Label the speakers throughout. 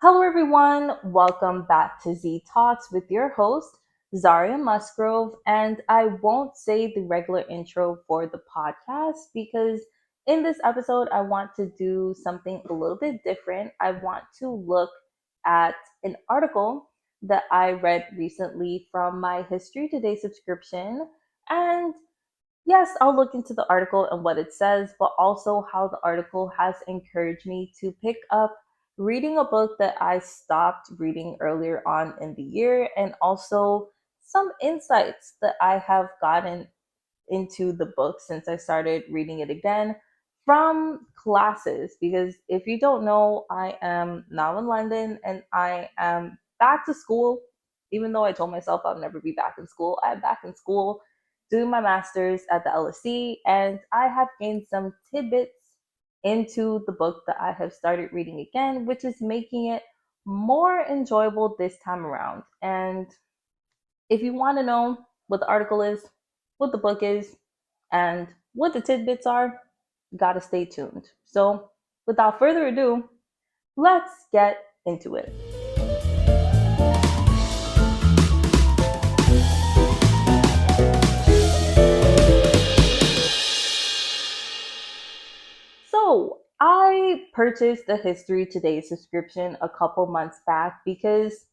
Speaker 1: Hello, everyone. Welcome back to Z Talks with your host, Zaria Musgrove. And I won't say the regular intro for the podcast because in this episode, I want to do something a little bit different. I want to look at an article that I read recently from my History Today subscription. And yes, I'll look into the article and what it says, but also how the article has encouraged me to pick up reading a book that I stopped reading earlier on in the year, and also some insights that I have gotten into the book since I started reading it again from classes. Because if you don't know, I am now in London and I am back to school. Even though I told myself I'll never be back in school, I'm back in school doing my master's at the LSE, and I have gained some tidbits into the book that I have started reading again, which is making it more enjoyable this time around. And if you want to know what the article is, what the book is, and what the tidbits are, you gotta stay tuned. So, without further ado, let's get into it. So, I purchased the History Today subscription a couple months back because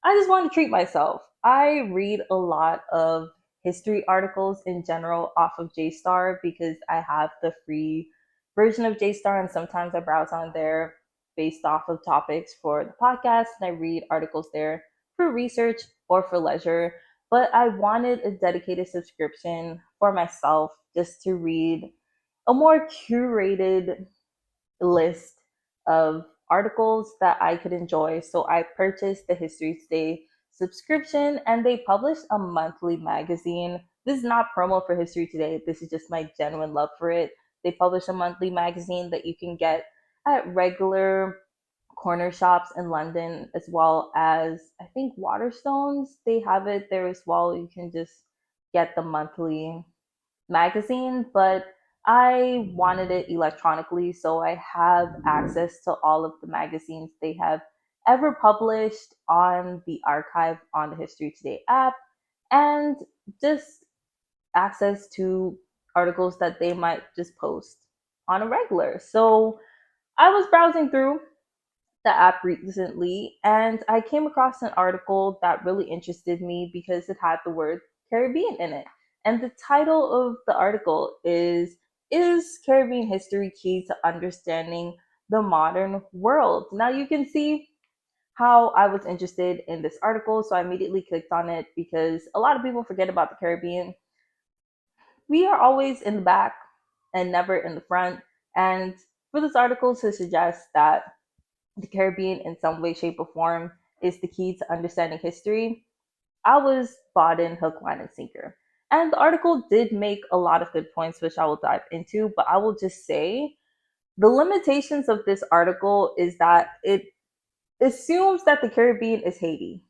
Speaker 1: I just want to treat myself. I read a lot of history articles in general off of JSTOR because I have the free version of JSTOR, and sometimes I browse on there based off of topics for the podcast, and I read articles there for research or for leisure. But I wanted a dedicated subscription for myself just to read a more curated list of articles that I could enjoy. So I purchased the History Today subscription, and they publish a monthly magazine. This is not promo for History Today. This is just my genuine love for it. They publish a monthly magazine that you can get at regular corner shops in London, as well as I think Waterstones. They have it there as well. You can just get the monthly magazine, but I wanted it electronically, so I have access to all of the magazines they have ever published on the archive on the History Today app, and just access to articles that they might just post on a regular. So I was browsing through the app recently, and I came across an article that really interested me because it had the word Caribbean in it. And the title of the article Is Caribbean History Key to Understanding the Modern World? Now you can see how I was interested in this article, so I immediately clicked on it because a lot of people forget about the Caribbean. We are always in the back and never in the front. And for this article to suggest that the Caribbean in some way, shape, or form is the key to understanding history, I was bought in hook, line, and sinker. And the article did make a lot of good points, which I will dive into, but I will just say the limitations of this article is that it assumes that the Caribbean is Haiti.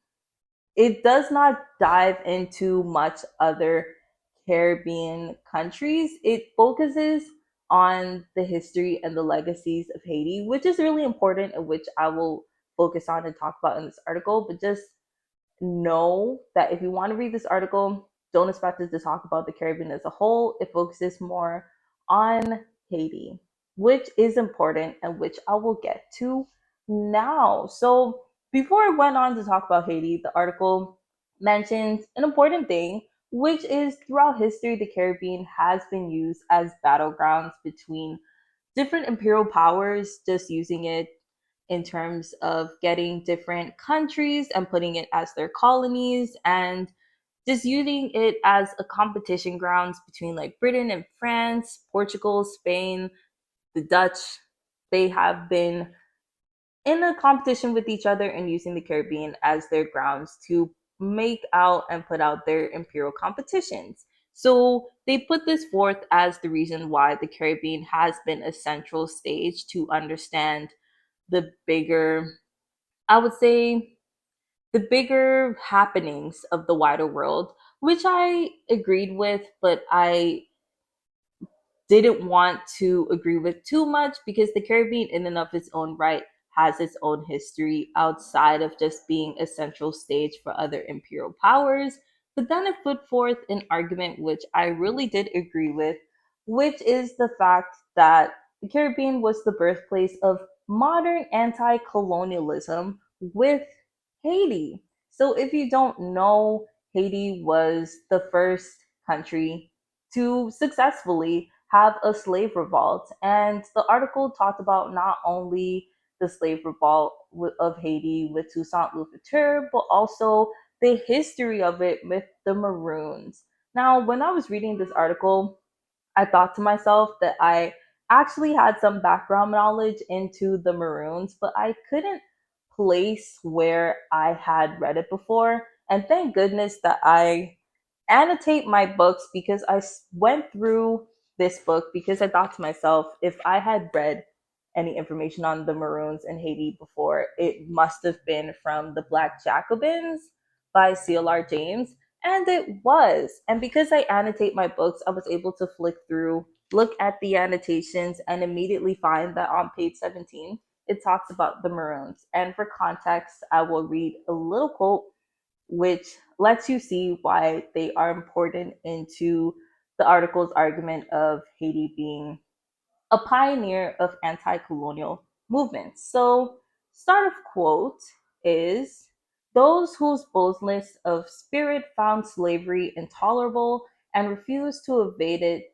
Speaker 1: It does not dive into much other Caribbean countries. It focuses on the history and the legacies of Haiti, which is really important and which I will focus on and talk about in this article. But just know that if you want to read this article, don't expect it to talk about the Caribbean as a whole. It focuses more on Haiti, which is important and which I will get to now. So, before I went on to talk about Haiti, the article mentions an important thing, which is throughout history, the Caribbean has been used as battlegrounds between different imperial powers, just using it in terms of getting different countries and putting it as their colonies, and just using it as a competition grounds between like Britain and France, Portugal, Spain, the Dutch. They have been in a competition with each other and using the Caribbean as their grounds to make out and put out their imperial competitions. So they put this forth as the reason why the Caribbean has been a central stage to understand the bigger, I would say, the bigger happenings of the wider world, which I agreed with, but I didn't want to agree with too much because the Caribbean, in and of its own right, has its own history outside of just being a central stage for other imperial powers. But then it put forth an argument which I really did agree with, which is the fact that the Caribbean was the birthplace of modern anti colonialism with Haiti. So if you don't know, Haiti was the first country to successfully have a slave revolt. And the article talked about not only the slave revolt of Haiti with Toussaint Louverture, but also the history of it with the Maroons. Now, when I was reading this article, I thought to myself that I actually had some background knowledge into the Maroons, but I couldn't place where I had read it before. And thank goodness that I annotate my books because went through this book because I thought to myself, if I had read any information on the Maroons in Haiti before, it must have been from the Black Jacobins by CLR James. And it was. And because I annotate my books, I was able to flick through, look at the annotations, and immediately find that on page 17, it talks about the Maroons. And for context, I will read a little quote which lets you see why they are important into the article's argument of Haiti being a pioneer of anti colonial movements. So, start of quote is those whose boldness of spirit found slavery intolerable and refused to evade it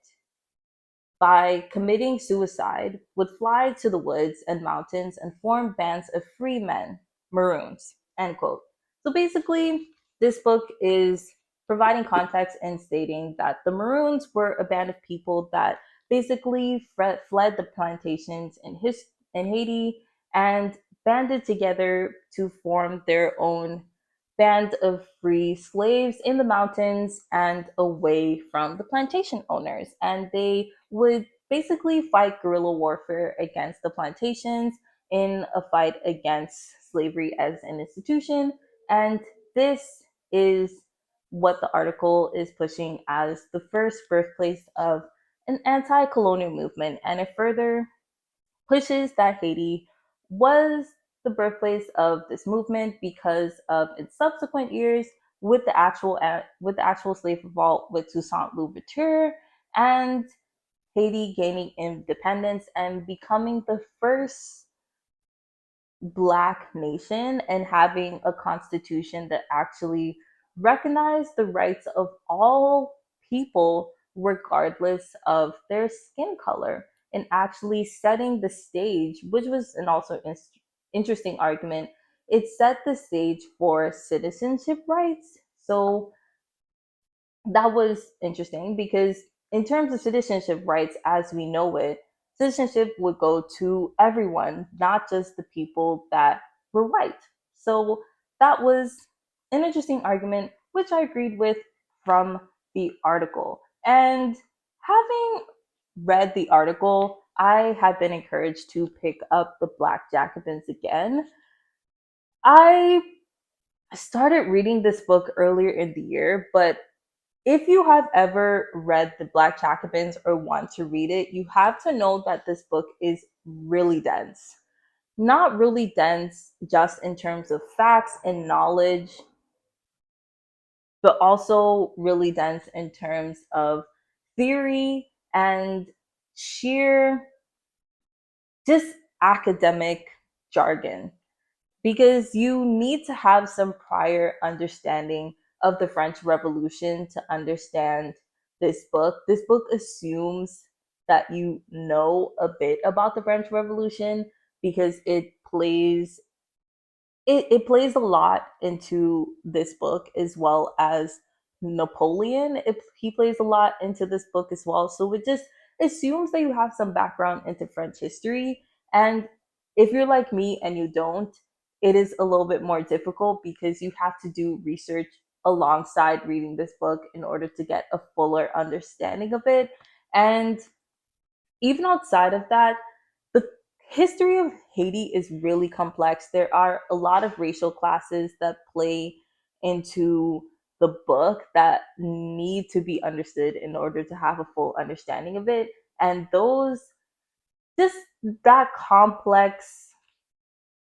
Speaker 1: by committing suicide would fly to the woods and mountains and form bands of free men, Maroons, end quote. So basically, this book is providing context and stating that the Maroons were a band of people that basically fled the plantations in Haiti and banded together to form their own band of free slaves in the mountains and away from the plantation owners. And they would basically fight guerrilla warfare against the plantations in a fight against slavery as an institution. And this is what the article is pushing as the first birthplace of an anti colonial movement. And it further pushes that Haiti was the birthplace of this movement because of its subsequent years with the actual slave revolt with Toussaint Louverture and Haiti gaining independence and becoming the first Black nation and having a constitution that actually recognized the rights of all people, regardless of their skin color, and actually setting the stage, which was an also interesting argument. It set the stage for citizenship rights. So that was interesting because in terms of citizenship rights as we know it, citizenship would go to everyone, not just the people that were white. So that was an interesting argument which I agreed with from the article. And having read the article, I have been encouraged to pick up the Black Jacobins again. I started reading this book earlier in the year, but if you have ever read The Black Jacobins or want to read it, you have to know that this book is really dense. Not really dense just in terms of facts and knowledge, but also really dense in terms of theory and sheer just academic jargon because you need to have some prior understanding of the French Revolution to understand this book. This book assumes that you know a bit about the French Revolution because it plays a lot into this book as well as Napoleon. He plays a lot into this book as well. So it just assumes that you have some background into French history. And if you're like me and you don't, it is a little bit more difficult because you have to do research alongside reading this book in order to get a fuller understanding of it. And even outside of that, the history of Haiti is really complex. There are a lot of racial classes that play into the book that need to be understood in order to have a full understanding of it. And those, just that complex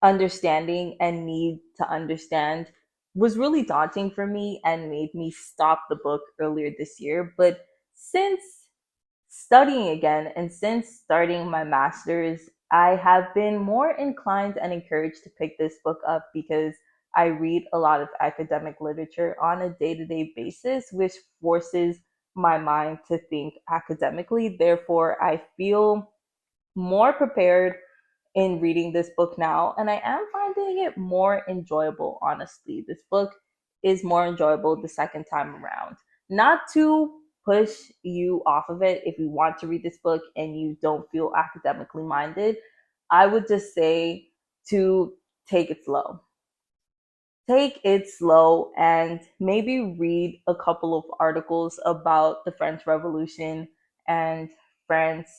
Speaker 1: understanding and need to understand was really daunting for me and made me stop the book earlier this year. But since studying again and since starting my master's, I have been more inclined and encouraged to pick this book up because I read a lot of academic literature on a day to day basis, which forces my mind to think academically. Therefore, I feel more prepared in reading this book now, and I am finding it more enjoyable, honestly. This book is more enjoyable the second time around. Not to push you off of it if you want to read this book and you don't feel academically minded, I would just say to take it slow. Take it slow and maybe read a couple of articles about the French Revolution and France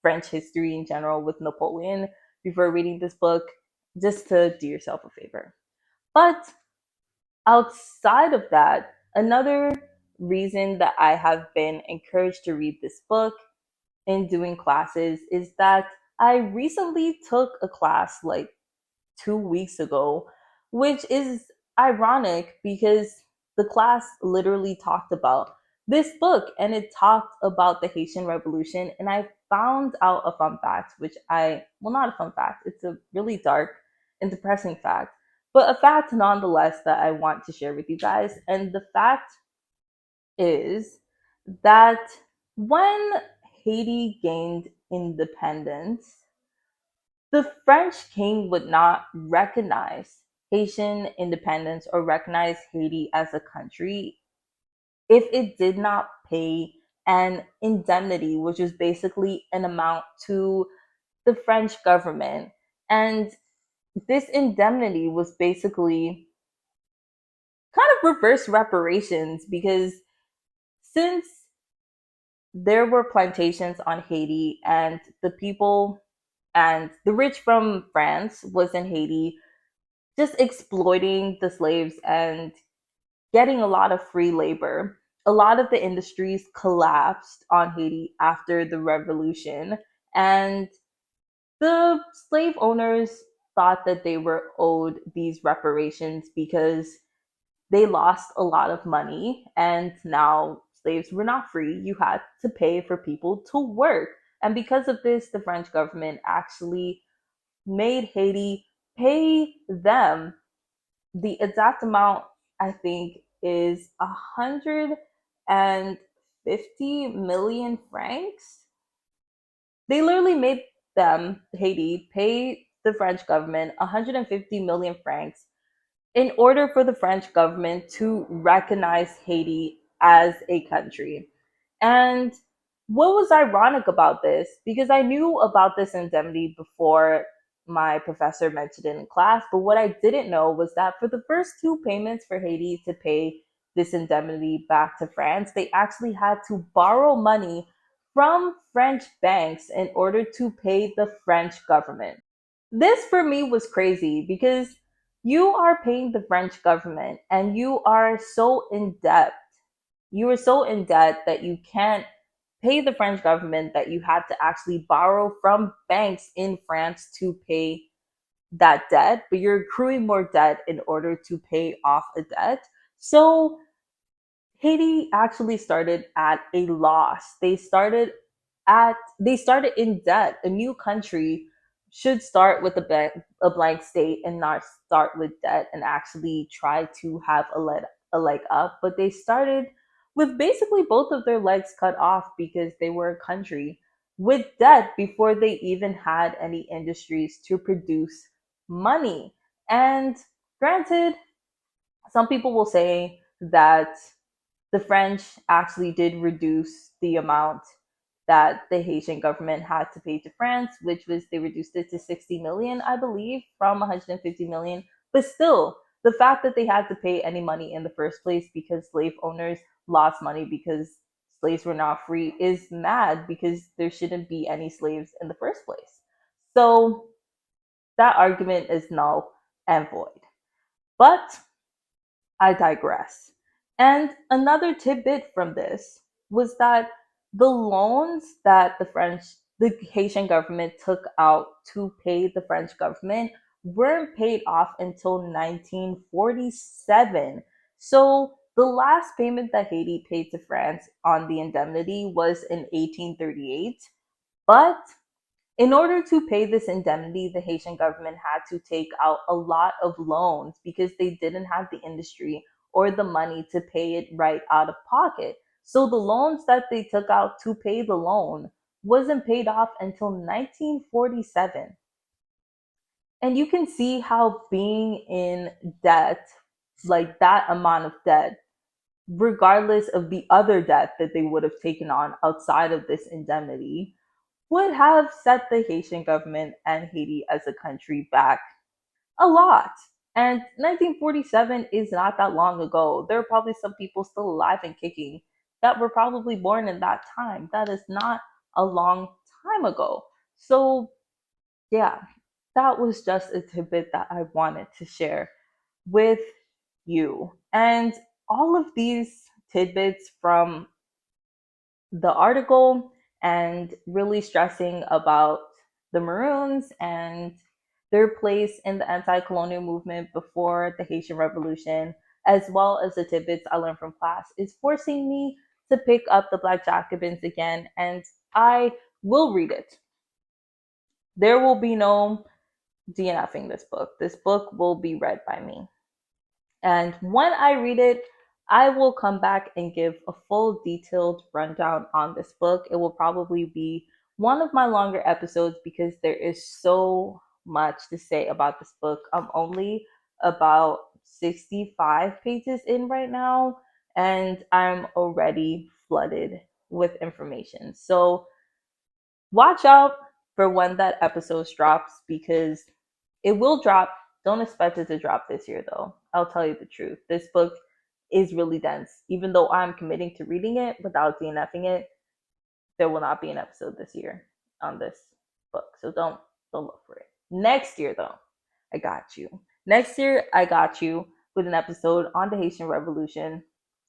Speaker 1: French history in general with Napoleon before reading this book, just to do yourself a favor. But outside of that, another reason that I have been encouraged to read this book in doing classes is that I recently took a class like 2 weeks ago, which is ironic because the class literally talked about this book and it talked about the Haitian Revolution. And I found out a fun fact, which well, not a fun fact, it's a really dark and depressing fact, but a fact nonetheless that I want to share with you guys. And the fact is that when Haiti gained independence, the French king would not recognize Haitian independence or recognize Haiti as a country if it did not pay an indemnity, which is basically an amount to the French government. And this indemnity was basically kind of reverse reparations because since there were plantations on Haiti and the people and the rich from France was in Haiti, just exploiting the slaves and getting a lot of free labor. A lot of the industries collapsed on Haiti after the revolution, and the slave owners thought that they were owed these reparations because they lost a lot of money and now slaves were not free. You had to pay for people to work. And because of this, the French government actually made Haiti pay them the exact amount. I think is 150 million francs. They literally made them, Haiti, pay the French government 150 million francs in order for the French government to recognize Haiti as a country. And what was ironic about this, because I knew about this indemnity before my professor mentioned it in class, but what I didn't know was that for the first two payments for Haiti to pay this indemnity back to France, they actually had to borrow money from French banks in order to pay the French government. This for me was crazy because you are paying the French government and you are so in debt. You are so in debt that you can't pay the French government, that you had to actually borrow from banks in France to pay that debt, but you're accruing more debt in order to pay off a debt. So Haiti actually started at a loss. They started in debt. A new country should start with a blank state and not start with debt and actually try to have a leg up. But they started with basically both of their legs cut off because they were a country with debt before they even had any industries to produce money. And granted, some people will say that the French actually did reduce the amount that the Haitian government had to pay to France, which was they reduced it to 60 million, I believe, from 150 million. But still, the fact that they had to pay any money in the first place because slave owners lost money because slaves were not free is mad because there shouldn't be any slaves in the first place. So that argument is null and void. But I digress. And another tidbit from this was that the loans that the Haitian government took out to pay the French government weren't paid off until 1947. So the last payment that Haiti paid to France on the indemnity was in 1838. But in order to pay this indemnity, the Haitian government had to take out a lot of loans because they didn't have the industry or the money to pay it right out of pocket. So the loans that they took out to pay the loan wasn't paid off until 1947. And you can see how being in debt, like that amount of debt, regardless of the other debt that they would have taken on outside of this indemnity, would have set the Haitian government and Haiti as a country back a lot. And 1947 is not that long ago. There are probably some people still alive and kicking that were probably born in that time. That is not a long time ago. So, yeah, that was just a tidbit that I wanted to share with you. And all of these tidbits from the article and really stressing about the Maroons and their place in the anti colonial movement before the Haitian Revolution, as well as the tidbits I learned from class, is forcing me to pick up the Black Jacobins again, and I will read it. There will be no DNFing this book. This book will be read by me. And when I read it, I will come back and give a full detailed rundown on this book. It will probably be one of my longer episodes because there is so much to say about this book. I'm only about 65 pages in right now, and I'm already flooded with information. So watch out for when that episode drops because it will drop. Don't expect it to drop this year, though. I'll tell you the truth. This book is really dense. Even though I'm committing to reading it without DNFing it, there will not be an episode this year on this book. So don't look for it. Next year, though, I got you. Next year, I got you with an episode on the Haitian Revolution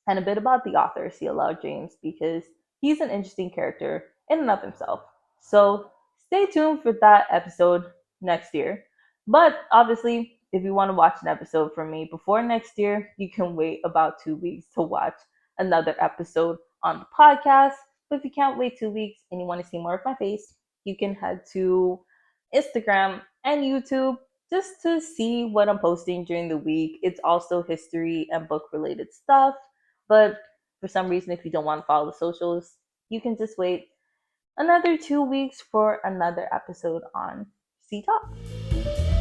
Speaker 1: and a bit about the author, CLL James, because he's an interesting character in and of himself. So stay tuned for that episode next year. But obviously, if you want to watch an episode from me before next year, you can wait about 2 weeks to watch another episode on the podcast. But if you can't wait 2 weeks and you want to see more of my face, you can head to Instagram and YouTube just to see what I'm posting during the week. It's also history and book related stuff. But for some reason, if you don't want to follow the socials, you can just wait another 2 weeks for another episode on C Talk.